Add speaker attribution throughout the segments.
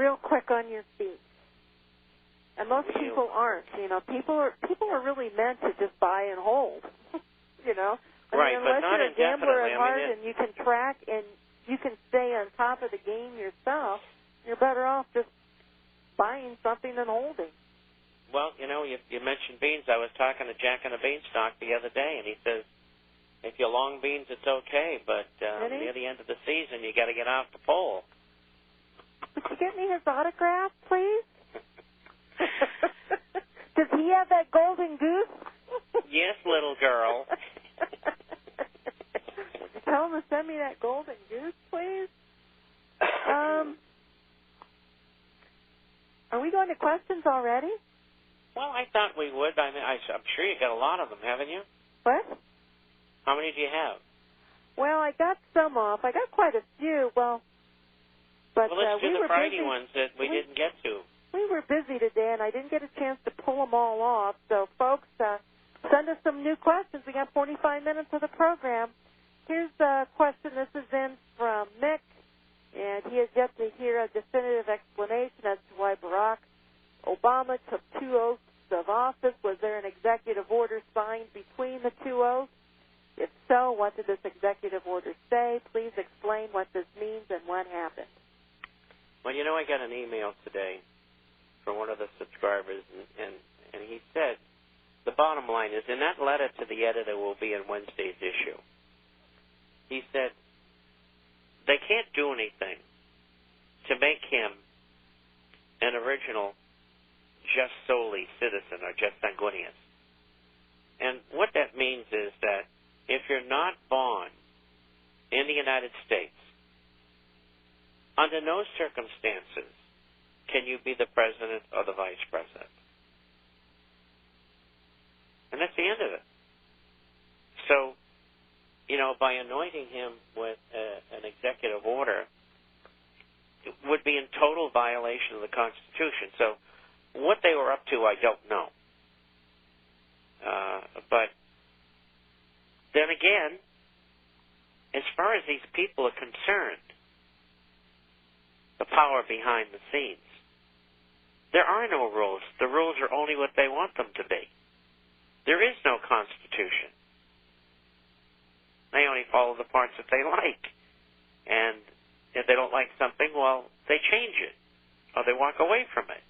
Speaker 1: real quick on your feet. And most people aren't. You know, people are really meant to just buy and hold. You know,
Speaker 2: right?
Speaker 1: Unless
Speaker 2: but not
Speaker 1: you're a gambler at heart
Speaker 2: and
Speaker 1: you can track and you can stay on top of the game yourself, you're better off just buying something than holding.
Speaker 2: Well, you know, you mentioned beans. I was talking to Jack on a Beanstalk the other day, and he says, if you're long beans, it's okay, but near the end of the season, you got to get off the pole.
Speaker 1: Would you get me his autograph, please? Does he have that golden goose?
Speaker 2: Yes, little girl.
Speaker 1: Would you tell him to send me that golden goose, please? Are we going to questions already?
Speaker 2: Well, I thought we would. I mean, I'm sure you got a lot of them, haven't you?
Speaker 1: What?
Speaker 2: How many do you have?
Speaker 1: Well, I got some off. I got quite a few. But
Speaker 2: let's do the Friday
Speaker 1: busy.
Speaker 2: ones that we didn't get to.
Speaker 1: We were busy today, and I didn't get a chance to pull them all off. So, folks, send us some new questions. We got 45 minutes of the program. Here's a question. This is in from Mick, and he has yet to hear a definitive explanation as to why Barack Obama took 2 oaths of office. Was there an executive order signed between the 2 oaths? If so, what did this executive order say? Please explain what this means and what happened.
Speaker 2: Well, you know, I got an email today from one of the subscribers, and he said, the bottom line is, in that letter to the editor will be in Wednesday's issue, he said, they can't do anything to make him an original just solely citizen or just sanguineous. And what that means is that if you're not born in the United States, under no circumstances can you be the president or the vice president. And that's the end of it. So, you know, by anointing him with an executive order, it would be in total violation of the Constitution. So what they were up to, I don't know. But then again, as far as these people are concerned, the power behind the scenes, there are no rules. The rules are only what they want them to be. There is no Constitution. They only follow the parts that they like. And if they don't like something, well, they change it, or they walk away from it.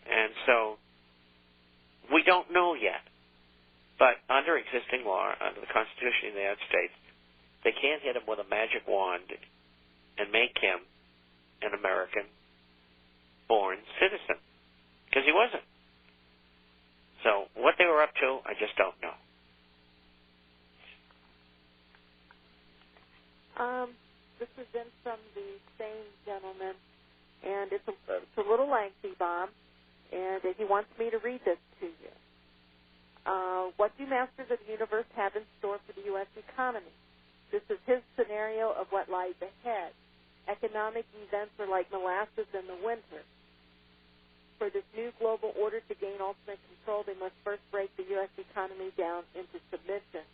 Speaker 2: And so we don't know yet. But under existing law, under the Constitution of the United States, they can't hit him with a magic wand and make him an American-born citizen, because he wasn't. So what they were up to, I just don't know.
Speaker 1: This is in from the same gentleman, and it's a little lengthy, Bob, and he wants me to read this to you. What do masters of the universe have in store for the U.S. economy? This is his scenario of what lies ahead. Economic events are like molasses in the winter. For this new global order to gain ultimate control, they must first break the U.S. economy down into submission.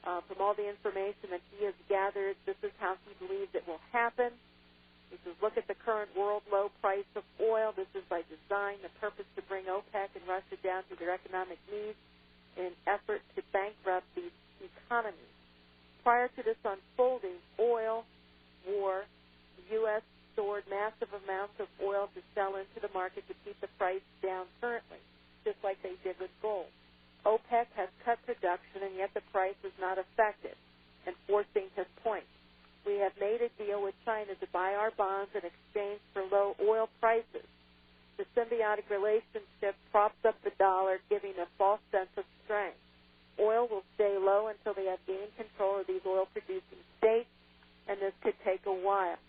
Speaker 1: From all the information that he has gathered, this is how he believes it will happen. He says, look at the current world low price of oil. This is by design, the purpose to bring OPEC and Russia down to their economic needs in an effort to bankrupt these economies. Prior to this unfolding, oil war, the U.S. stored massive amounts of oil to sell into the market to keep the price down currently, just like they did with gold. OPEC has cut production, and yet the price is not affected, enforcing his point. We have made a deal with China to buy our bonds in exchange for low oil prices. The symbiotic relationship props up the dollar, giving a false sense of strength. Oil will stay low until they have gained control of these oil-producing states, and this could take a while.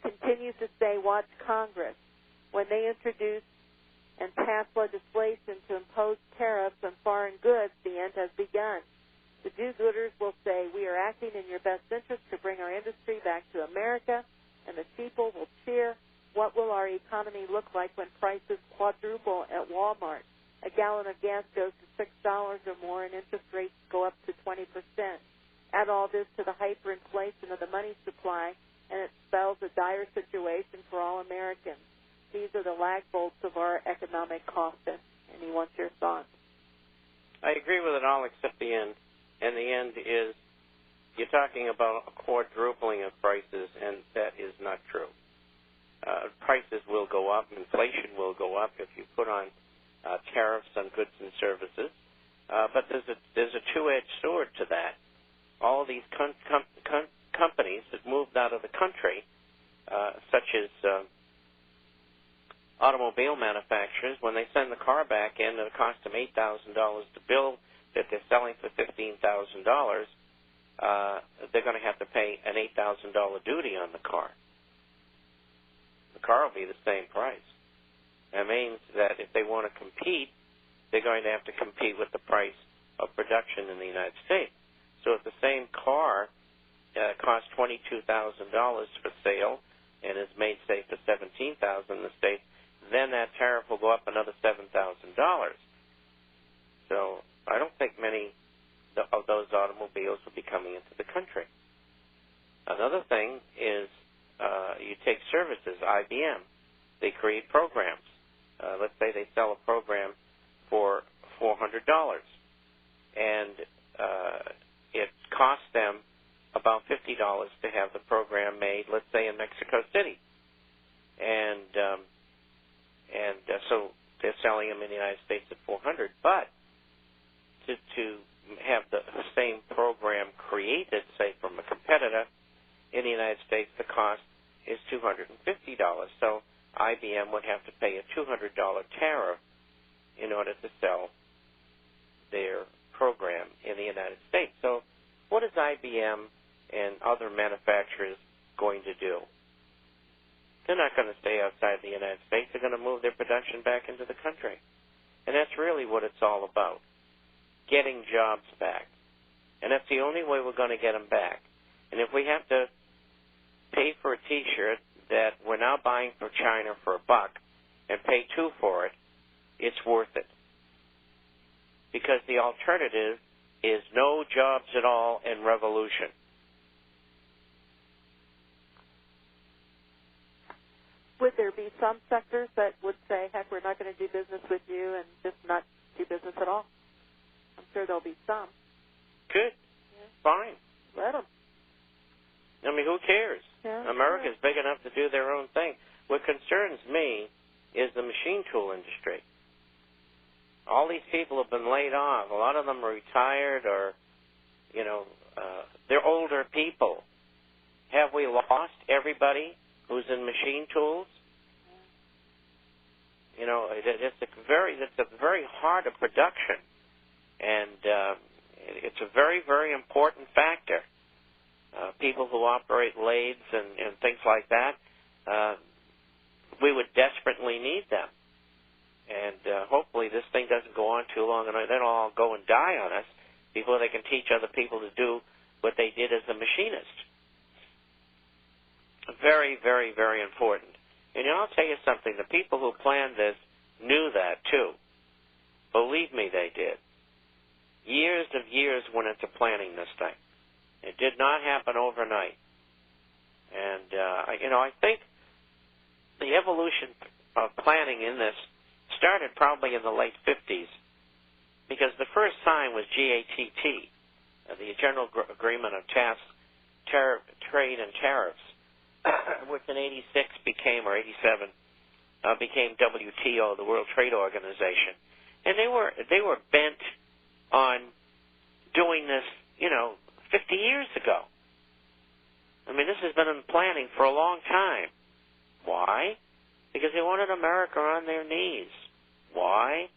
Speaker 1: Continues to say, watch Congress. When they introduce and pass legislation to impose tariffs on foreign goods, the end has begun. The do-gooders will say, we are acting in your best interest to bring our industry back to America, and the people will cheer. What will our economy look like when prices quadruple at Walmart? A gallon of gas goes to $6 or more, and interest rates go up to 20%. Add all this to the hyperinflation of the money supply, and it spells a dire situation for all Americans. These are the lag bolts of our economic coffin. And he wants your thoughts.
Speaker 2: I agree with it all except the end. And the end is you're talking about a quadrupling of prices, and that is not true. Prices will go up. Inflation will go up if you put on tariffs on goods and services. But there's a two-edged sword to that. All of these companies that moved out of the country, such as automobile manufacturers, when they send the car back in, it costs them $8,000 to build that they're selling for $15,000. They're going to have to pay an $8,000 duty on the car. The car will be the same price. That means that if they want to compete, they're going to have to compete with the price of production in the United States. So if the same car costs $22,000 for sale and is made, say, for $17,000 in the States, then that tariff will go up another $7,000. So I don't think many of those automobiles will be coming into the country. Another thing is you take services, IBM. They create programs. Let's say they sell a program for $400, and it costs them about $50 to have the program made, let's say, in Mexico City. And so they're selling them in the United States at $400. But to have the same program created, say, from a competitor in the United States, the cost is $250. So IBM would have to pay a $200 tariff in order to sell their program in the United States. So what is IBM and other manufacturers going to do? They're not going to stay outside the United States. They're going to move their production back into the country. And that's really what it's all about, getting jobs back. And that's the only way we're going to get them back. And if we have to pay for a T-shirt that we're now buying from China for $1 and pay $2 for it, it's worth it. Because the alternative is no jobs at all and revolution.
Speaker 1: Would there be some sectors that would say, heck, we're not going to do business with you and just not do business at all? I'm sure there'll be some.
Speaker 2: Good. Yeah. Fine.
Speaker 1: Let them.
Speaker 2: I mean, who cares?
Speaker 1: Yeah,
Speaker 2: America's big enough to do their own thing. What concerns me is the machine tool industry. All these people have been laid off. A lot of them are retired or, they're older people. Have we lost everybody who's in machine tools? It's a very hard of production, and it's a very, very important factor. People who operate lathes and things like that, we would desperately need them. And hopefully this thing doesn't go on too long, and then all go and die on us before they can teach other people to do what they did as a machinist. Very, very, very important. And I'll tell you something. The people who planned this knew that, too. Believe me, they did. Years of years went into planning this thing. It did not happen overnight. And, I think the evolution of planning in this started probably in the late 50s, because the first sign was GATT, the General Agreement on Trade and Tariffs, which in 86 became WTO, the World Trade Organization. And they were bent on doing this, 50 years ago. I mean, this has been in planning for a long time. Why? Because they wanted America on their knees. Why?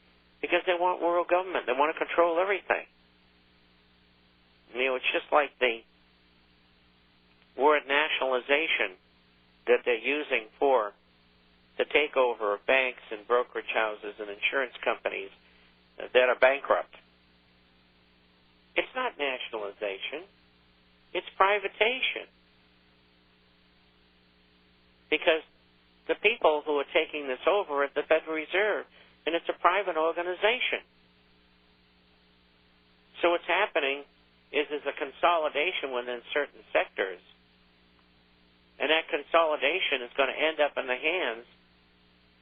Speaker 2: Because they want world government. They want to control everything. It's just like the word nationalization that they're using for the takeover of banks and brokerage houses and insurance companies that are bankrupt. It's not nationalization. It's privatization. Because the people who are taking this over at the Federal Reserve, and it's a private organization. So what's happening is there's a consolidation within certain sectors, And that consolidation is going to end up in the hands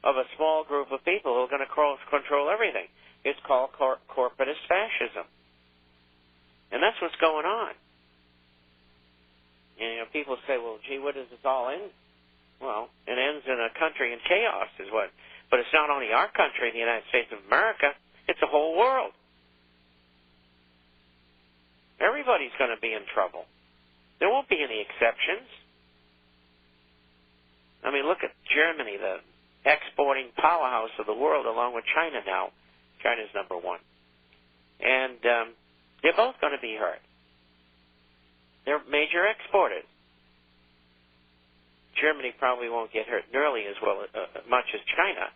Speaker 2: of a small group of people who are going to control everything. It's called corporatist fascism. And that's what's going on. And, you know, people say, well, gee, what does this all end? Well, it ends in a country in chaos is what. But it's not only our country, the United States of America, it's the whole world. Everybody's going to be in trouble. There won't be any exceptions. I mean, look at Germany, the exporting powerhouse of the world, along with China now. China's number one. And they're both going to be hurt. They're major exporters. Germany probably won't get hurt nearly as much as China.